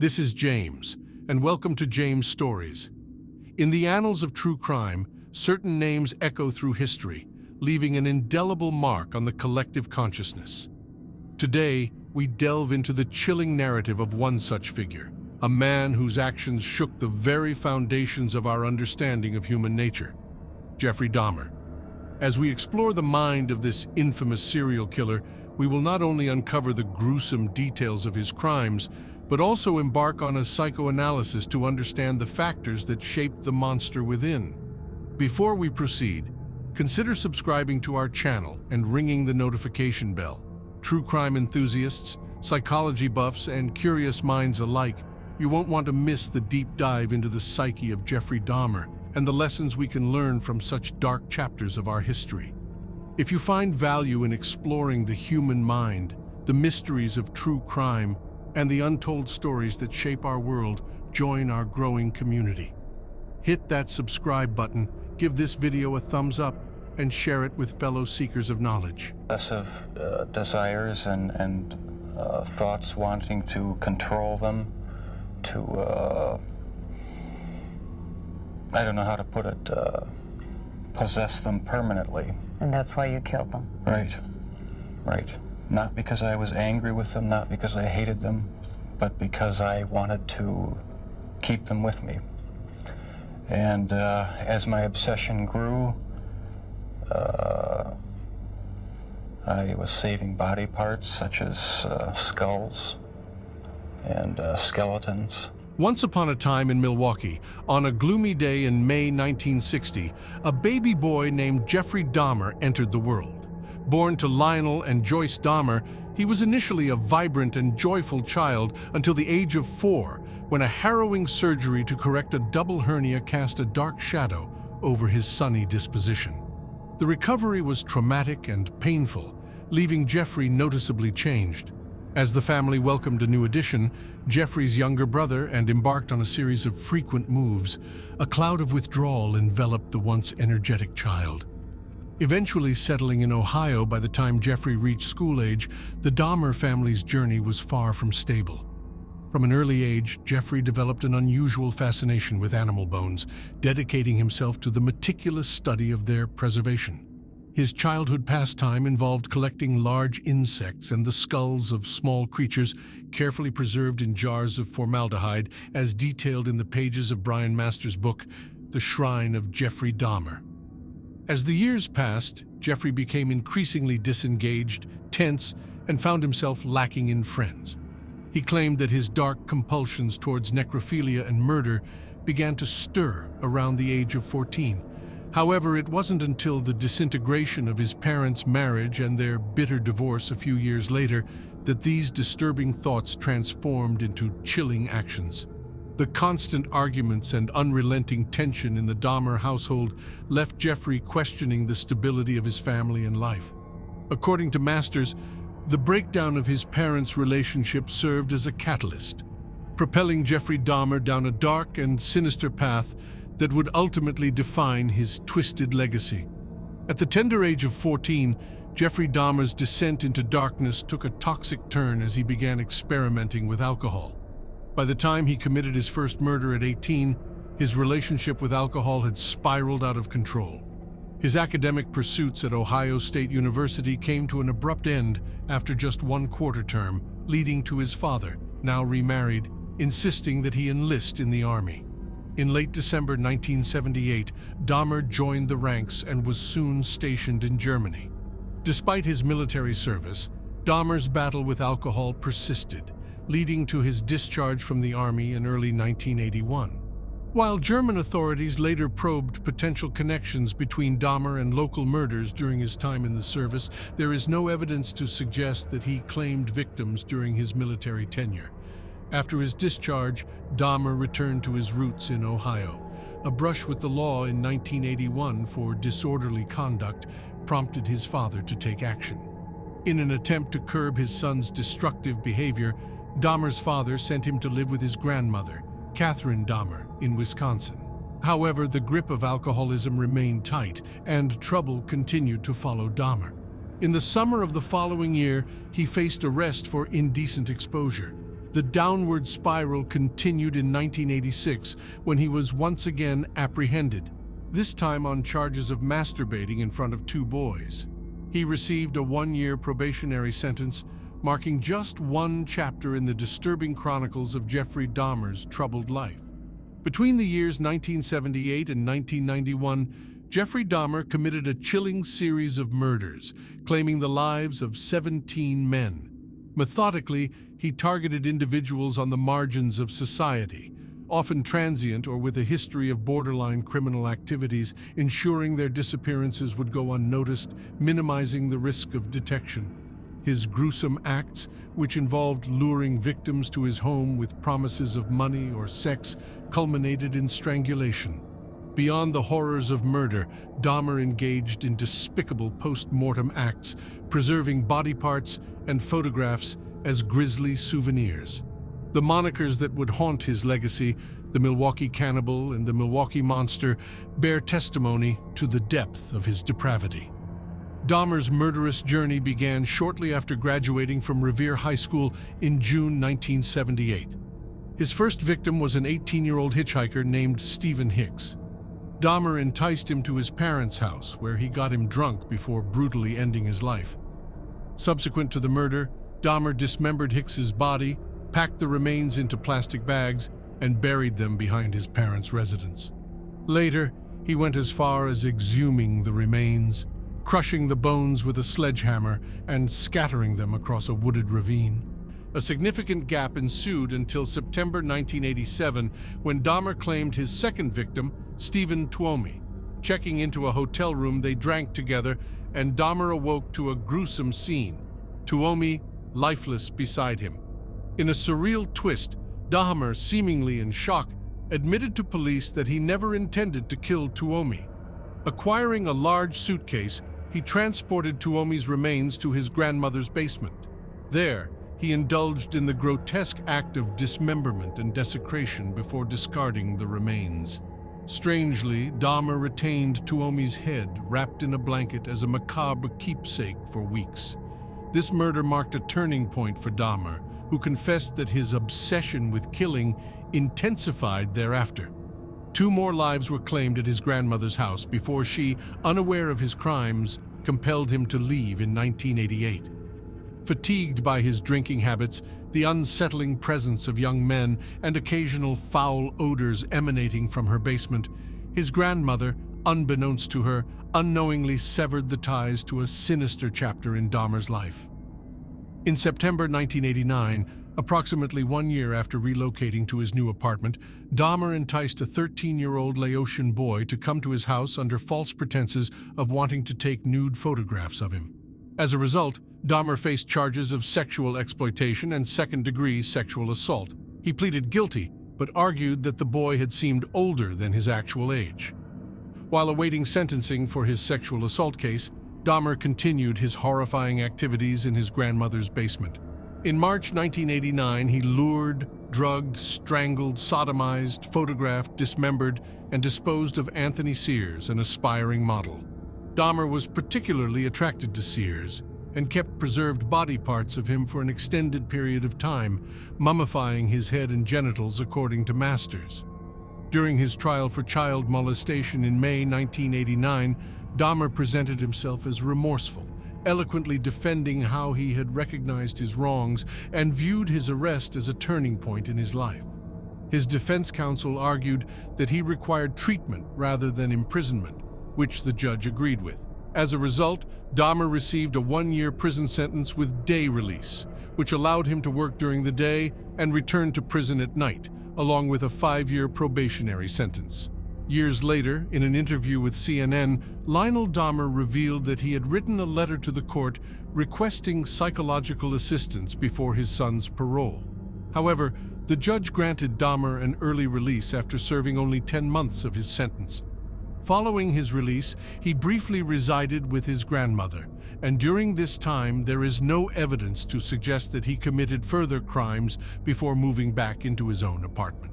This is James, and welcome to James Stories. In the annals of true crime, certain names echo through history, leaving an indelible mark on the collective consciousness. Today, we delve into the chilling narrative of one such figure, a man whose actions shook the very foundations of our understanding of human nature, Jeffrey Dahmer. As we explore the mind of this infamous serial killer, we will not only uncover the gruesome details of his crimes, but also embark on a psychoanalysis to understand the factors that shaped the monster within. Before we proceed, consider subscribing to our channel and ringing the notification bell. True crime enthusiasts, psychology buffs, and curious minds alike, you won't want to miss the deep dive into the psyche of Jeffrey Dahmer and the lessons we can learn from such dark chapters of our history. If you find value in exploring the human mind, the mysteries of true crime, and the untold stories that shape our world, join our growing community. Hit that subscribe button, give this video a thumbs up, and share it with fellow seekers of knowledge. Excessive desires and thoughts wanting to control them, to I don't know how to put it, possess them permanently. And that's why you killed them? Right. Not because I was angry with them, not because I hated them, but because I wanted to keep them with me. And as my obsession grew, I was saving body parts such as skulls and skeletons. Once upon a time in Milwaukee, on a gloomy day in May 1960, a baby boy named Jeffrey Dahmer entered the world. Born to Lionel and Joyce Dahmer, he was initially a vibrant and joyful child until the age of 4, when a harrowing surgery to correct a double hernia cast a dark shadow over his sunny disposition. The recovery was traumatic and painful, leaving Jeffrey noticeably changed. As the family welcomed a new addition, Jeffrey's younger brother, and embarked on a series of frequent moves, a cloud of withdrawal enveloped the once energetic child. Eventually settling in Ohio by the time Jeffrey reached school age, the Dahmer family's journey was far from stable. From an early age, Jeffrey developed an unusual fascination with animal bones, dedicating himself to the meticulous study of their preservation. His childhood pastime involved collecting large insects and the skulls of small creatures carefully preserved in jars of formaldehyde, as detailed in the pages of Brian Master's book, The Shrine of Jeffrey Dahmer. As the years passed, Jeffrey became increasingly disengaged, tense, and found himself lacking in friends. He claimed that his dark compulsions towards necrophilia and murder began to stir around the age of 14. However, it wasn't until the disintegration of his parents' marriage and their bitter divorce a few years later that these disturbing thoughts transformed into chilling actions. The constant arguments and unrelenting tension in the Dahmer household left Jeffrey questioning the stability of his family and life. According to Masters, the breakdown of his parents' relationship served as a catalyst, propelling Jeffrey Dahmer down a dark and sinister path that would ultimately define his twisted legacy. At the tender age of 14, Jeffrey Dahmer's descent into darkness took a toxic turn as he began experimenting with alcohol. By the time he committed his first murder at 18, his relationship with alcohol had spiraled out of control. His academic pursuits at Ohio State University came to an abrupt end after just one quarter term, leading to his father, now remarried, insisting that he enlist in the Army. In late December 1978, Dahmer joined the ranks and was soon stationed in Germany. Despite his military service, Dahmer's battle with alcohol persisted, leading to his discharge from the Army in early 1981. While German authorities later probed potential connections between Dahmer and local murders during his time in the service, there is no evidence to suggest that he claimed victims during his military tenure. After his discharge, Dahmer returned to his roots in Ohio. A brush with the law in 1981 for disorderly conduct prompted his father to take action. In an attempt to curb his son's destructive behavior, Dahmer's father sent him to live with his grandmother, Catherine Dahmer, in Wisconsin. However, the grip of alcoholism remained tight, and trouble continued to follow Dahmer. In the summer of the following year, he faced arrest for indecent exposure. The downward spiral continued in 1986 when he was once again apprehended, this time on charges of masturbating in front of two boys. He received a 1-year probationary sentence, marking just one chapter in the disturbing chronicles of Jeffrey Dahmer's troubled life. Between the years 1978 and 1991, Jeffrey Dahmer committed a chilling series of murders, claiming the lives of 17 men. Methodically, he targeted individuals on the margins of society, often transient or with a history of borderline criminal activities, ensuring their disappearances would go unnoticed, minimizing the risk of detection. His gruesome acts, which involved luring victims to his home with promises of money or sex, culminated in strangulation. Beyond the horrors of murder, Dahmer engaged in despicable post-mortem acts, preserving body parts and photographs as grisly souvenirs. The monikers that would haunt his legacy, the Milwaukee Cannibal and the Milwaukee Monster, bear testimony to the depth of his depravity. Dahmer's murderous journey began shortly after graduating from Revere High School in June 1978. His first victim was an 18-year-old hitchhiker named Stephen Hicks. Dahmer enticed him to his parents' house, where he got him drunk before brutally ending his life. Subsequent to the murder, Dahmer dismembered Hicks's body, packed the remains into plastic bags, and buried them behind his parents' residence. Later, he went as far as exhuming the remains, crushing the bones with a sledgehammer and scattering them across a wooded ravine. A significant gap ensued until September 1987, when Dahmer claimed his second victim, Stephen Tuomi. Checking into a hotel room, they drank together, and Dahmer awoke to a gruesome scene, Tuomi lifeless beside him. In a surreal twist, Dahmer, seemingly in shock, admitted to police that he never intended to kill Tuomi. Acquiring a large suitcase, he transported Tuomi's remains to his grandmother's basement. There, he indulged in the grotesque act of dismemberment and desecration before discarding the remains. Strangely, Dahmer retained Tuomi's head wrapped in a blanket as a macabre keepsake for weeks. This murder marked a turning point for Dahmer, who confessed that his obsession with killing intensified thereafter. 2 more lives were claimed at his grandmother's house before she, unaware of his crimes, compelled him to leave in 1988. Fatigued by his drinking habits, the unsettling presence of young men, and occasional foul odors emanating from her basement, his grandmother, unbeknownst to her, unknowingly severed the ties to a sinister chapter in Dahmer's life. In September 1989, approximately 1 year after relocating to his new apartment, Dahmer enticed a 13-year-old Laotian boy to come to his house under false pretenses of wanting to take nude photographs of him. As a result, Dahmer faced charges of sexual exploitation and second-degree sexual assault. He pleaded guilty, but argued that the boy had seemed older than his actual age. While awaiting sentencing for his sexual assault case, Dahmer continued his horrifying activities in his grandmother's basement. In March 1989, he lured, drugged, strangled, sodomized, photographed, dismembered, and disposed of Anthony Sears, an aspiring model. Dahmer was particularly attracted to Sears and kept preserved body parts of him for an extended period of time, mummifying his head and genitals according to masters. During his trial for child molestation in May 1989, Dahmer presented himself as remorseful, eloquently defending how he had recognized his wrongs and viewed his arrest as a turning point in his life. His defense counsel argued that he required treatment rather than imprisonment, which the judge agreed with. As a result, Dahmer received a 1-year prison sentence with day release, which allowed him to work during the day and return to prison at night, along with a 5-year probationary sentence. Years later, in an interview with CNN, Lionel Dahmer revealed that he had written a letter to the court requesting psychological assistance before his son's parole. However, the judge granted Dahmer an early release after serving only 10 months of his sentence. Following his release, he briefly resided with his grandmother, and during this time there is no evidence to suggest that he committed further crimes before moving back into his own apartment.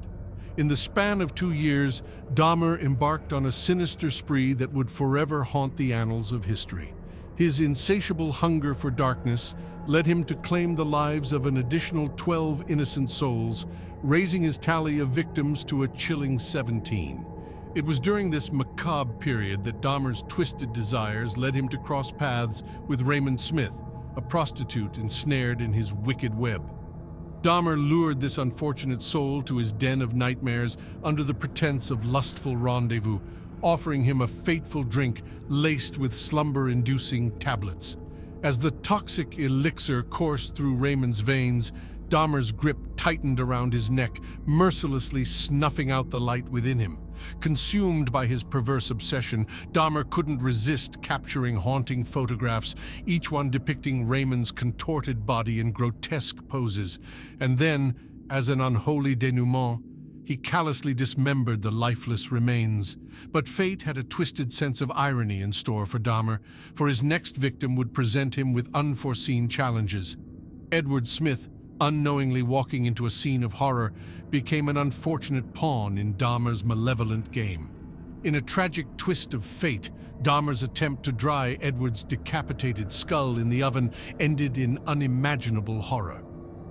In the span of 2 years, Dahmer embarked on a sinister spree that would forever haunt the annals of history. His insatiable hunger for darkness led him to claim the lives of an additional 12 innocent souls, raising his tally of victims to a chilling 17. It was during this macabre period that Dahmer's twisted desires led him to cross paths with Raymond Smith, a prostitute ensnared in his wicked web. Dahmer lured this unfortunate soul to his den of nightmares under the pretense of lustful rendezvous, offering him a fateful drink laced with slumber-inducing tablets. As the toxic elixir coursed through Raymond's veins, Dahmer's grip tightened around his neck, mercilessly snuffing out the light within him. Consumed by his perverse obsession, Dahmer couldn't resist capturing haunting photographs, each one depicting Raymond's contorted body in grotesque poses. And then, as an unholy denouement, he callously dismembered the lifeless remains. But fate had a twisted sense of irony in store for Dahmer, for his next victim would present him with unforeseen challenges. Edward Smith, unknowingly walking into a scene of horror, became an unfortunate pawn in Dahmer's malevolent game. In a tragic twist of fate, Dahmer's attempt to dry Edward's decapitated skull in the oven ended in unimaginable horror.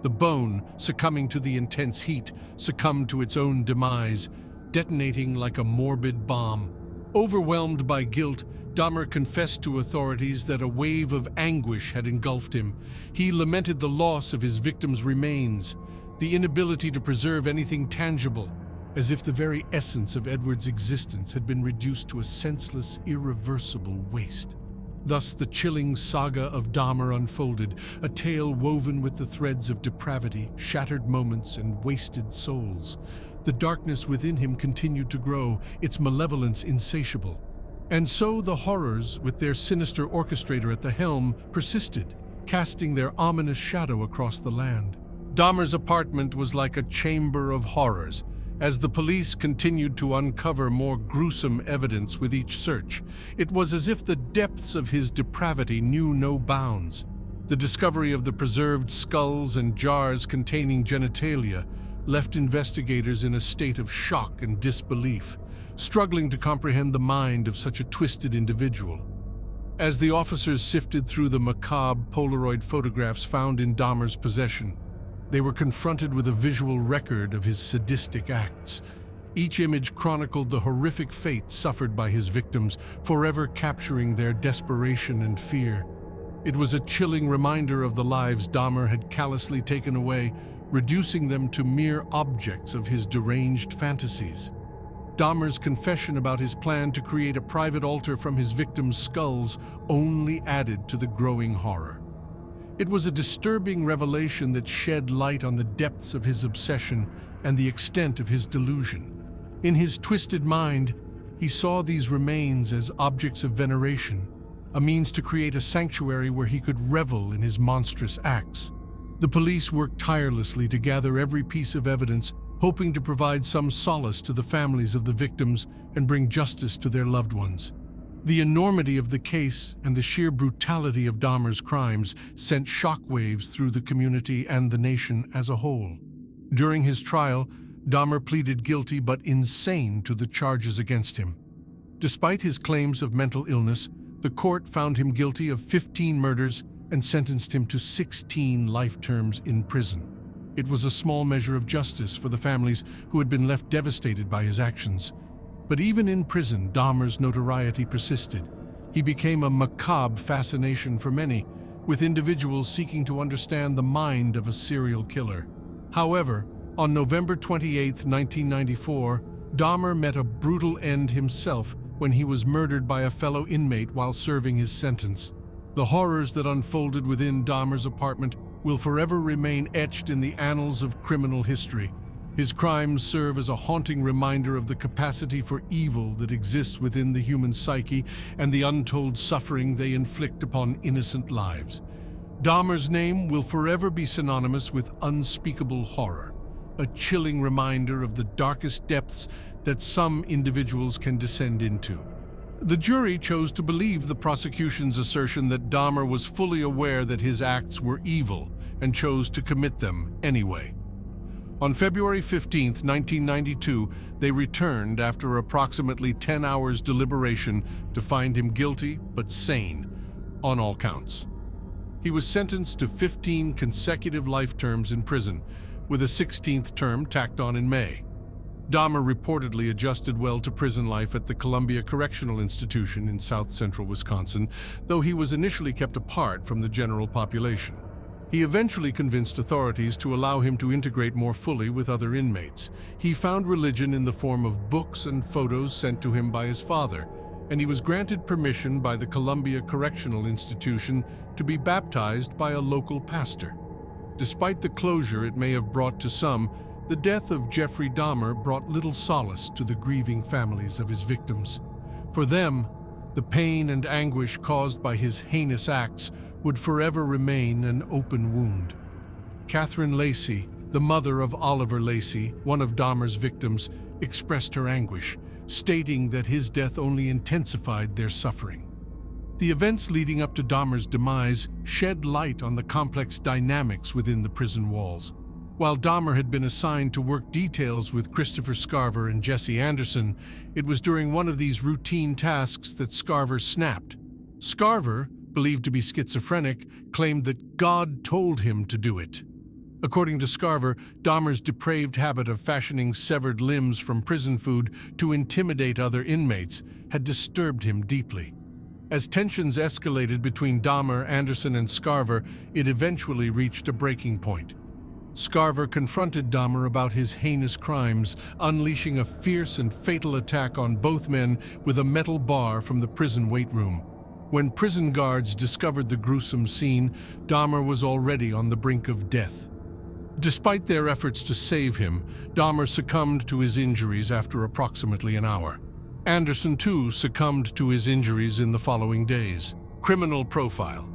The bone, succumbing to the intense heat, succumbed to its own demise, detonating like a morbid bomb. Overwhelmed by guilt, Dahmer confessed to authorities that a wave of anguish had engulfed him. He lamented the loss of his victims' remains, the inability to preserve anything tangible, as if the very essence of Edward's existence had been reduced to a senseless, irreversible waste. Thus the chilling saga of Dahmer unfolded, a tale woven with the threads of depravity, shattered moments, and wasted souls. The darkness within him continued to grow, its malevolence insatiable. And so the horrors, with their sinister orchestrator at the helm, persisted, casting their ominous shadow across the land. Dahmer's apartment was like a chamber of horrors. As the police continued to uncover more gruesome evidence with each search, it was as if the depths of his depravity knew no bounds. The discovery of the preserved skulls and jars containing genitalia left investigators in a state of shock and disbelief, struggling to comprehend the mind of such a twisted individual. As the officers sifted through the macabre Polaroid photographs found in Dahmer's possession, they were confronted with a visual record of his sadistic acts. Each image chronicled the horrific fate suffered by his victims, forever capturing their desperation and fear. It was a chilling reminder of the lives Dahmer had callously taken away, reducing them to mere objects of his deranged fantasies. Dahmer's confession about his plan to create a private altar from his victims' skulls only added to the growing horror. It was a disturbing revelation that shed light on the depths of his obsession and the extent of his delusion. In his twisted mind, he saw these remains as objects of veneration, a means to create a sanctuary where he could revel in his monstrous acts. The police worked tirelessly to gather every piece of evidence, hoping to provide some solace to the families of the victims and bring justice to their loved ones. The enormity of the case and the sheer brutality of Dahmer's crimes sent shockwaves through the community and the nation as a whole. During his trial, Dahmer pleaded guilty but insane to the charges against him. Despite his claims of mental illness, the court found him guilty of 15 murders and sentenced him to 16 life terms in prison. It was a small measure of justice for the families who had been left devastated by his actions. But even in prison, Dahmer's notoriety persisted. He became a macabre fascination for many, with individuals seeking to understand the mind of a serial killer. However, on November 28, 1994, Dahmer met a brutal end himself when he was murdered by a fellow inmate while serving his sentence. The horrors that unfolded within Dahmer's apartment will forever remain etched in the annals of criminal history. His crimes serve as a haunting reminder of the capacity for evil that exists within the human psyche and the untold suffering they inflict upon innocent lives. Dahmer's name will forever be synonymous with unspeakable horror, a chilling reminder of the darkest depths that some individuals can descend into. The jury chose to believe the prosecution's assertion that Dahmer was fully aware that his acts were evil and chose to commit them anyway. On February 15, 1992, they returned after approximately 10 hours deliberation to find him guilty but sane. on all counts. He was sentenced to 15 consecutive life terms in prison, with a 16th term tacked on in May. Dahmer reportedly adjusted well to prison life at the Columbia Correctional Institution in south-central Wisconsin, though he was initially kept apart from the general population. He eventually convinced authorities to allow him to integrate more fully with other inmates. He found religion in the form of books and photos sent to him by his father, and he was granted permission by the Columbia Correctional Institution to be baptized by a local pastor. Despite the closure it may have brought to some, the death of Jeffrey Dahmer brought little solace to the grieving families of his victims. For them, the pain and anguish caused by his heinous acts would forever remain an open wound. Catherine Lacey, the mother of Oliver Lacey, one of Dahmer's victims, expressed her anguish, stating that his death only intensified their suffering. The events leading up to Dahmer's demise shed light on the complex dynamics within the prison walls. While Dahmer had been assigned to work details with Christopher Scarver and Jesse Anderson, it was during one of these routine tasks that Scarver snapped. Scarver, believed to be schizophrenic, claimed that God told him to do it. According to Scarver, Dahmer's depraved habit of fashioning severed limbs from prison food to intimidate other inmates had disturbed him deeply. As tensions escalated between Dahmer, Anderson, and Scarver, it eventually reached a breaking point. Scarver confronted Dahmer about his heinous crimes, unleashing a fierce and fatal attack on both men with a metal bar from the prison weight room. When prison guards discovered the gruesome scene, Dahmer was already on the brink of death. Despite their efforts to save him, Dahmer succumbed to his injuries after approximately an hour. Anderson, too, succumbed to his injuries in the following days. Criminal profile.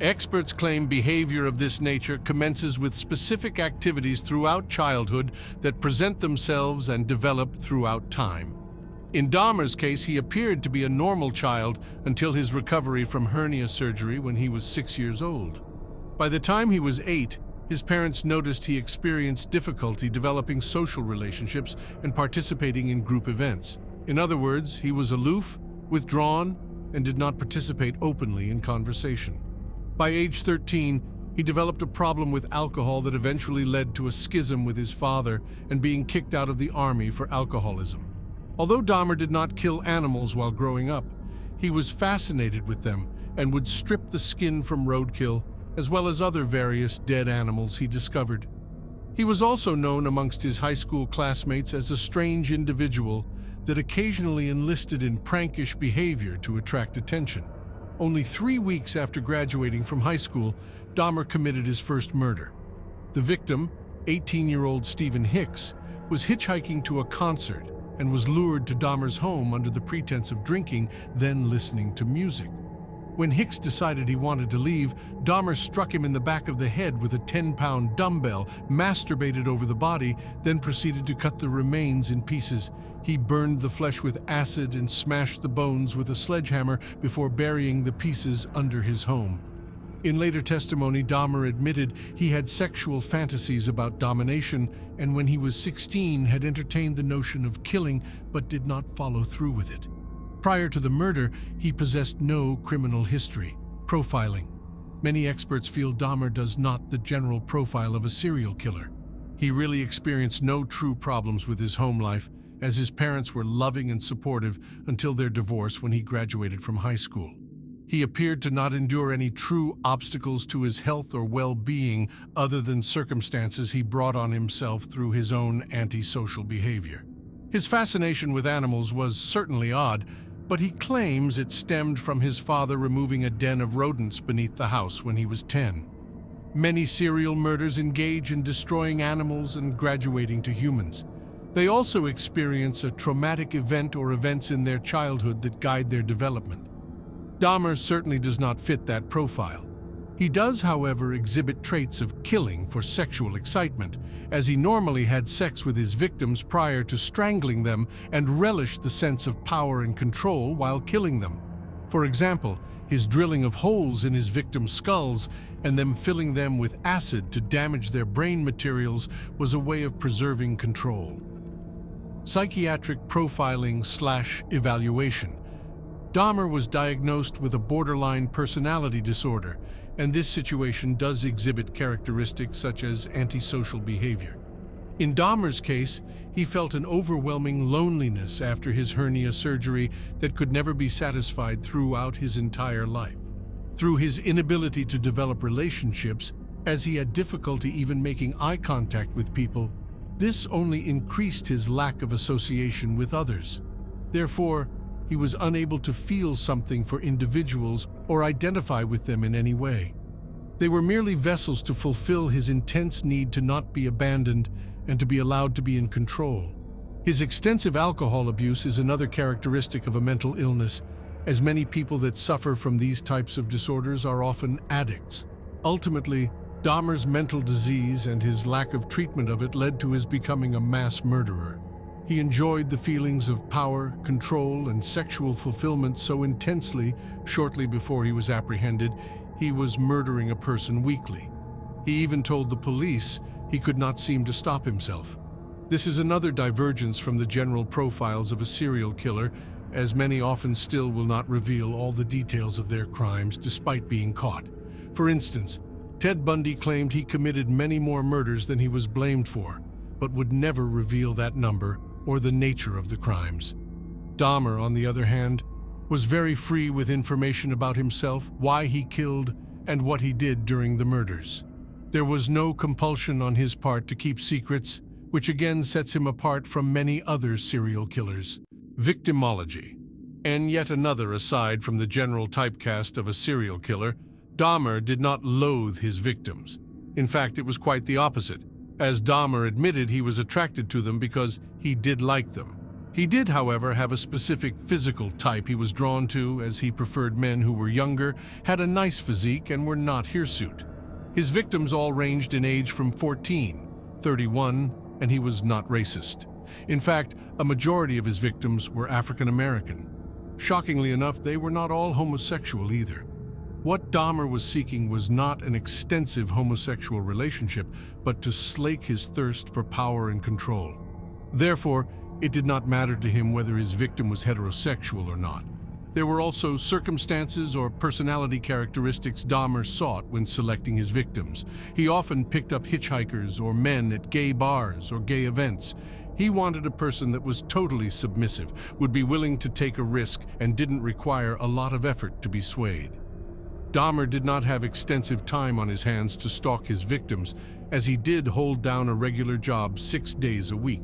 Experts claim behavior of this nature commences with specific activities throughout childhood that present themselves and develop throughout time. In Dahmer's case, he appeared to be a normal child until his recovery from hernia surgery when he was 6 years old. By the time he was 8, his parents noticed he experienced difficulty developing social relationships and participating in group events. In other words, he was aloof, withdrawn, and did not participate openly in conversation. By age 13, he developed a problem with alcohol that eventually led to a schism with his father and being kicked out of the army for alcoholism. Although Dahmer did not kill animals while growing up, he was fascinated with them and would strip the skin from roadkill, as well as other various dead animals he discovered. He was also known amongst his high school classmates as a strange individual that occasionally enlisted in prankish behavior to attract attention. Only 3 weeks after graduating from high school, Dahmer committed his first murder. The victim, 18-year-old Stephen Hicks, was hitchhiking to a concert and was lured to Dahmer's home under the pretense of drinking, then listening to music. When Hicks decided he wanted to leave, Dahmer struck him in the back of the head with a 10-pound dumbbell, masturbated over the body, then proceeded to cut the remains in pieces. He burned the flesh with acid and smashed the bones with a sledgehammer before burying the pieces under his home. In later testimony, Dahmer admitted he had sexual fantasies about domination and when he was 16 had entertained the notion of killing but did not follow through with it. Prior to the murder, he possessed no criminal history. Profiling. Many experts feel Dahmer does not the general profile of a serial killer. He really experienced no true problems with his home life, as his parents were loving and supportive until their divorce when he graduated from high school. He appeared to not endure any true obstacles to his health or well-being other than circumstances he brought on himself through his own antisocial behavior. His fascination with animals was certainly odd, but he claims it stemmed from his father removing a den of rodents beneath the house when he was 10. Many serial murders engage in destroying animals and graduating to humans. They also experience a traumatic event or events in their childhood that guide their development. Dahmer certainly does not fit that profile. He does, however, exhibit traits of killing for sexual excitement, as he normally had sex with his victims prior to strangling them and relished the sense of power and control while killing them. For example, his drilling of holes in his victims' skulls and them filling them with acid to damage their brain materials was a way of preserving control. Psychiatric profiling/evaluation. Dahmer was diagnosed with a borderline personality disorder, and this situation does exhibit characteristics such as antisocial behavior. In Dahmer's case, he felt an overwhelming loneliness after his hernia surgery that could never be satisfied throughout his entire life. Through his inability to develop relationships, as he had difficulty even making eye contact with people, this only increased his lack of association with others. Therefore, he was unable to feel something for individuals or identify with them in any way. They were merely vessels to fulfill his intense need to not be abandoned and to be allowed to be in control. His extensive alcohol abuse is another characteristic of a mental illness, as many people that suffer from these types of disorders are often addicts. Ultimately, Dahmer's mental disease and his lack of treatment of it led to his becoming a mass murderer. He enjoyed the feelings of power, control, and sexual fulfillment so intensely, shortly before he was apprehended, he was murdering a person weekly. He even told the police he could not seem to stop himself. This is another divergence from the general profiles of a serial killer, as many often still will not reveal all the details of their crimes despite being caught. For instance, Ted Bundy claimed he committed many more murders than he was blamed for, but would never reveal that number or the nature of the crimes. Dahmer, on the other hand, was very free with information about himself, why he killed, and what he did during the murders. There was no compulsion on his part to keep secrets, which again sets him apart from many other serial killers. Victimology. And yet another aside from the general typecast of a serial killer, Dahmer did not loathe his victims. In fact, it was quite the opposite. As Dahmer admitted, he was attracted to them because he did like them. He did, however, have a specific physical type he was drawn to, as he preferred men who were younger, had a nice physique, and were not hirsute. His victims all ranged in age from 14, 31, and he was not racist. In fact, a majority of his victims were African American. Shockingly enough, they were not all homosexual either. What Dahmer was seeking was not an extensive homosexual relationship, but to slake his thirst for power and control. Therefore, it did not matter to him whether his victim was heterosexual or not. There were also circumstances or personality characteristics Dahmer sought when selecting his victims. He often picked up hitchhikers or men at gay bars or gay events. He wanted a person that was totally submissive, would be willing to take a risk, and didn't require a lot of effort to be swayed. Dahmer did not have extensive time on his hands to stalk his victims, as he did hold down a regular job 6 days a week.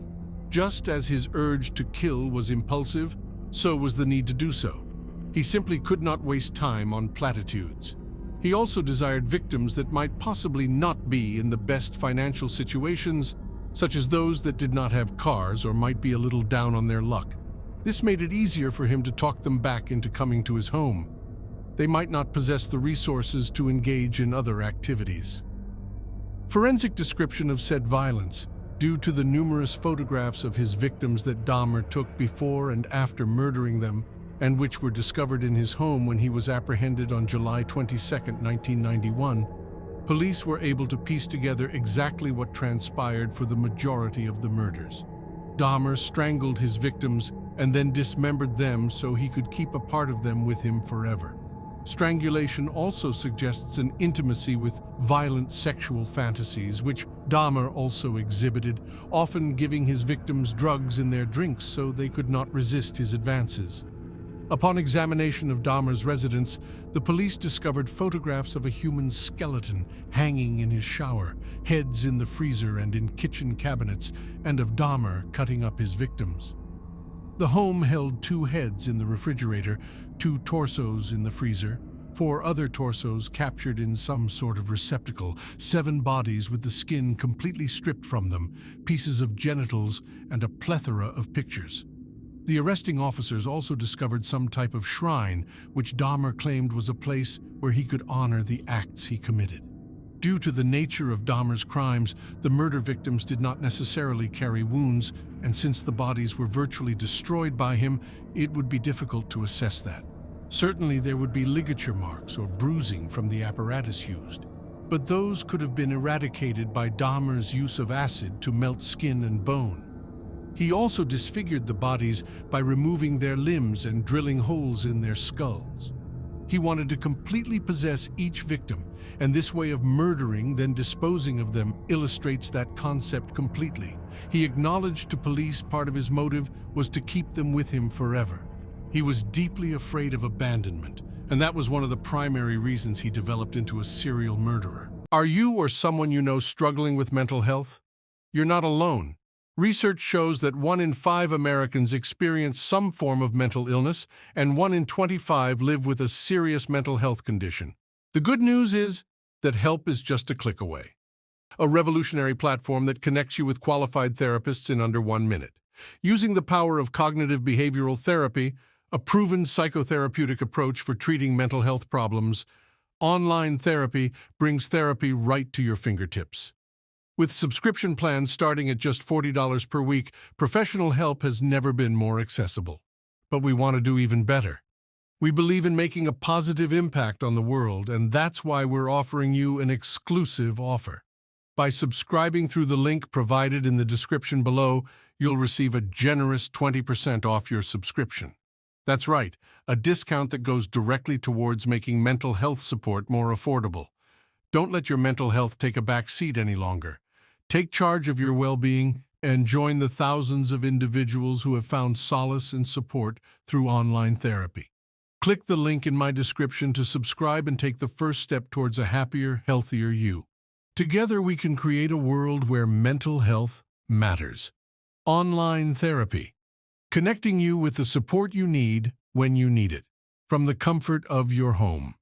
Just as his urge to kill was impulsive, so was the need to do so. He simply could not waste time on platitudes. He also desired victims that might possibly not be in the best financial situations, such as those that did not have cars or might be a little down on their luck. This made it easier for him to talk them back into coming to his home. They might not possess the resources to engage in other activities. Forensic description of said violence, due to the numerous photographs of his victims that Dahmer took before and after murdering them, and which were discovered in his home when he was apprehended on July 22, 1991, police were able to piece together exactly what transpired for the majority of the murders. Dahmer strangled his victims and then dismembered them so he could keep a part of them with him forever. Strangulation also suggests an intimacy with violent sexual fantasies, which Dahmer also exhibited, often giving his victims drugs in their drinks so they could not resist his advances. Upon examination of Dahmer's residence, the police discovered photographs of a human skeleton hanging in his shower, heads in the freezer and in kitchen cabinets, and of Dahmer cutting up his victims. The home held 2 heads in the refrigerator, 2 torsos in the freezer, 4 other torsos captured in some sort of receptacle, 7 bodies with the skin completely stripped from them, pieces of genitals, and a plethora of pictures. The arresting officers also discovered some type of shrine, which Dahmer claimed was a place where he could honor the acts he committed. Due to the nature of Dahmer's crimes, the murder victims did not necessarily carry wounds, and since the bodies were virtually destroyed by him, it would be difficult to assess that. Certainly there would be ligature marks or bruising from the apparatus used, but those could have been eradicated by Dahmer's use of acid to melt skin and bone. He also disfigured the bodies by removing their limbs and drilling holes in their skulls. He wanted to completely possess each victim, and this way of murdering, then disposing of them, illustrates that concept completely. He acknowledged to police part of his motive was to keep them with him forever. He was deeply afraid of abandonment, and that was one of the primary reasons he developed into a serial murderer. Are you or someone you know struggling with mental health? You're not alone. Research shows that 1 in 5 Americans experience some form of mental illness, and 1 in 25 live with a serious mental health condition. The good news is that help is just a click away. A revolutionary platform that connects you with qualified therapists in under 1 minute. Using the power of cognitive behavioral therapy, a proven psychotherapeutic approach for treating mental health problems, online therapy brings therapy right to your fingertips. With subscription plans starting at just $40 per week, professional help has never been more accessible. But we want to do even better. We believe in making a positive impact on the world, and that's why we're offering you an exclusive offer. By subscribing through the link provided in the description below, you'll receive a generous 20% off your subscription. That's right, a discount that goes directly towards making mental health support more affordable. Don't let your mental health take a back seat any longer. Take charge of your well-being and join the thousands of individuals who have found solace and support through online therapy. Click the link in my description to subscribe and take the first step towards a happier, healthier you. Together we can create a world where mental health matters. Online therapy, connecting you with the support you need when you need it, from the comfort of your home.